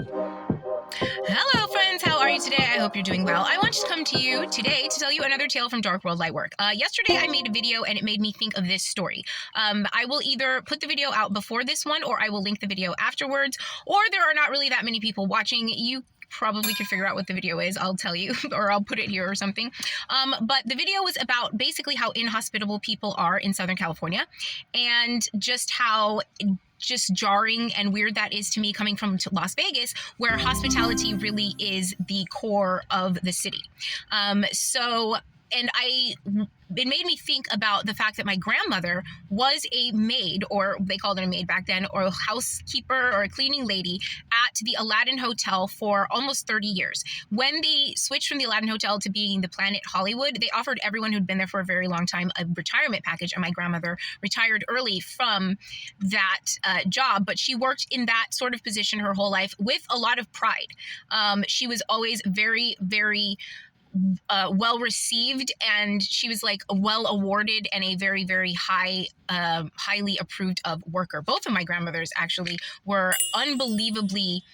Hello, friends. How are you today? I hope you're doing well. I want to come to you today to tell you another tale from Dark World Lightwork. Yesterday, I made a video and it made me think of this story. I will either put the video out before this one or I will link the video afterwards, or there are not really that many people watching. You probably could figure out what the video is, I'll tell you, or I'll put it here or something. But the video was about basically how inhospitable people are in Southern California and just how just jarring and weird that is to me coming from Las Vegas, where hospitality really is the core of the city. It made me think about the fact that my grandmother was a maid, or they called it a maid back then, or a housekeeper or a cleaning lady at the Aladdin Hotel for almost 30 years. When they switched from the Aladdin Hotel to being the Planet Hollywood, they offered everyone who'd been there for a very long time a retirement package, and my grandmother retired early from that job, but she worked in that sort of position her whole life with a lot of pride. She was always very, very well received, and she was like a well awarded and a very, very highly approved of worker. Both of my grandmothers actually were unbelievably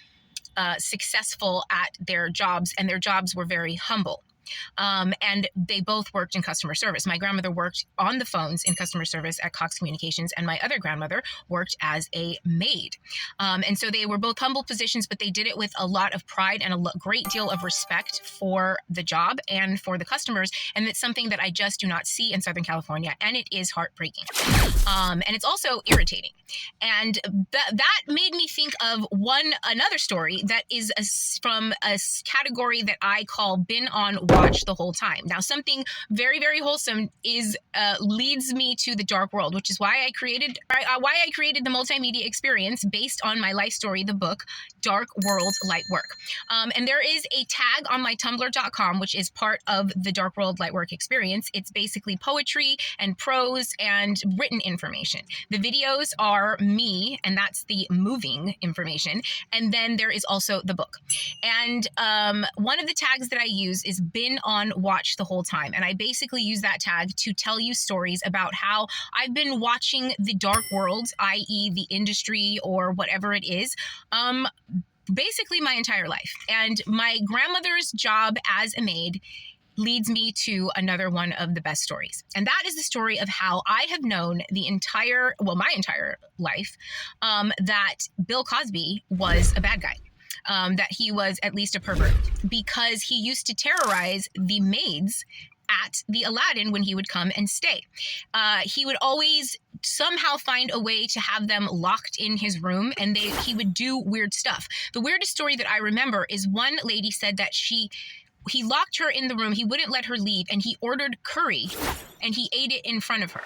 successful at their jobs, and their jobs were very humble. And they both worked in customer service. My grandmother worked on the phones in customer service at Cox Communications, and my other grandmother worked as a maid. And so they were both humble positions, but they did it with a lot of pride and a great deal of respect for the job and for the customers. And it's something that I just do not see in Southern California, and it is heartbreaking. And it's also irritating. And that made me think of another story that is from a category that I call been on watch the whole time. Now, something very, very wholesome leads me to the dark world, which is why I created the multimedia experience based on my life story, the book Dark World Lightwork. And there is a tag on my tumblr.com, which is part of the Dark World Lightwork experience. It's basically poetry and prose and written information. The videos are me, and that's the moving information. And then there is also the book. And one of the tags that I use is been on watch the whole time. And I basically use that tag to tell you stories about how I've been watching the dark world, i.e. the industry or whatever it is, basically my entire life. And my grandmother's job as a maid leads me to another one of the best stories. And that is the story of how I have known my entire life, that Bill Cosby was a bad guy. That he was at least a pervert, because he used to terrorize the maids at the Aladdin when he would come and stay. He would always somehow find a way to have them locked in his room, and he would do weird stuff. The weirdest story that I remember is one lady said that he locked her in the room, he wouldn't let her leave, and he ordered curry and he ate it in front of her.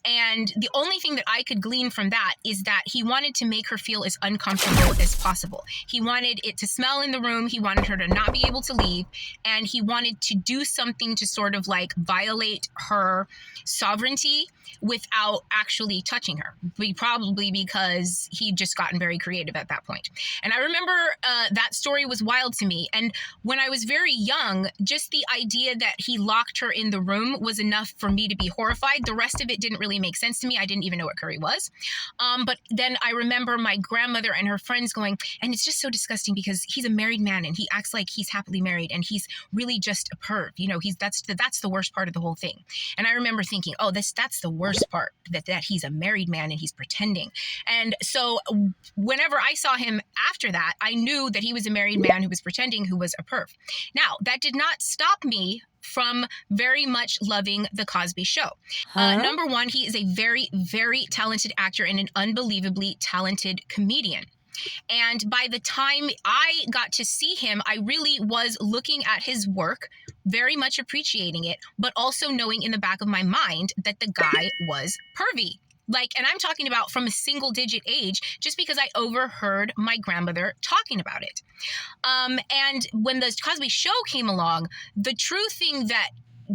And the only thing that I could glean from that is that he wanted to make her feel as uncomfortable as possible. He wanted it to smell in the room. He wanted her to not be able to leave. And he wanted to do something to sort of like violate her sovereignty without actually touching her. Probably because he'd just gotten very creative at that point. And I remember that story was wild to me. And when I was very young, just the idea that he locked her in the room was enough for me to be horrified. The rest of it didn't really make sense to me. I didn't even know what curry was. But then I remember my grandmother and her friends going, and it's just so disgusting because he's a married man and he acts like he's happily married and he's really just a perv. You know, that's the worst part of the whole thing. And I remember thinking, oh, that's the worst part, that he's a married man and he's pretending. And so whenever I saw him after that, I knew that he was a married man who was pretending, who was a perv. Now, that did not stop me from very much loving The Cosby Show. Number one, he is a very, very talented actor and an unbelievably talented comedian. And by the time I got to see him, I really was looking at his work, very much appreciating it, but also knowing in the back of my mind that the guy was pervy. And I'm talking about from a single digit age, just because I overheard my grandmother talking about it. And when the Cosby Show came along, the true thing that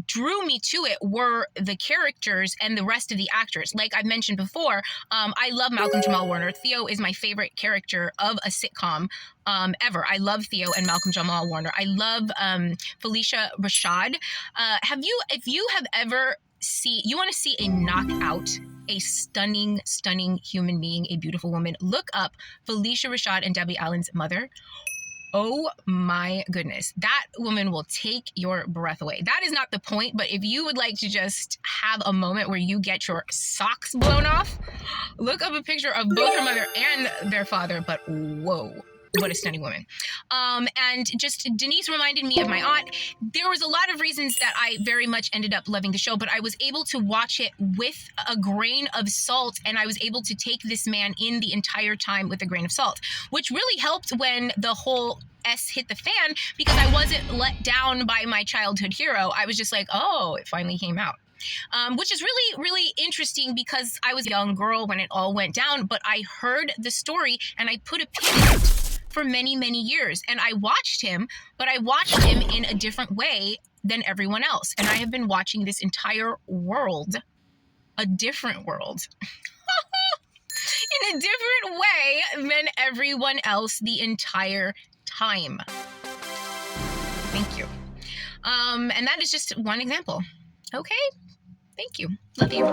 drew me to it were the characters and the rest of the actors. Like I mentioned before, I love Malcolm Jamal Warner. Theo is my favorite character of a sitcom ever. I love Theo and Malcolm Jamal Warner. I love Felicia Rashad. If you have ever you want to see a knockout a stunning, stunning human being, a beautiful woman. Look up Phylicia Rashad and Debbie Allen's mother. Oh my goodness. That woman will take your breath away. That is not the point, but if you would like to just have a moment where you get your socks blown off, look up a picture of both her mother and their father, but whoa. What a stunning woman. And just Denise reminded me of my aunt. There was a lot of reasons that I very much ended up loving the show, but I was able to watch it with a grain of salt, and I was able to take this man in the entire time with a grain of salt, which really helped when the whole S hit the fan, because I wasn't let down by my childhood hero. I was just like, oh, it finally came out. Which is really, really interesting because I was a young girl when it all went down, but I heard the story and I put a pin in it for many, many years. And I watched him, but I watched him in a different way than everyone else. And I have been watching this entire world, a different world, in a different way than everyone else the entire time. Thank you. And that is just one example. Okay. Thank you. Love you.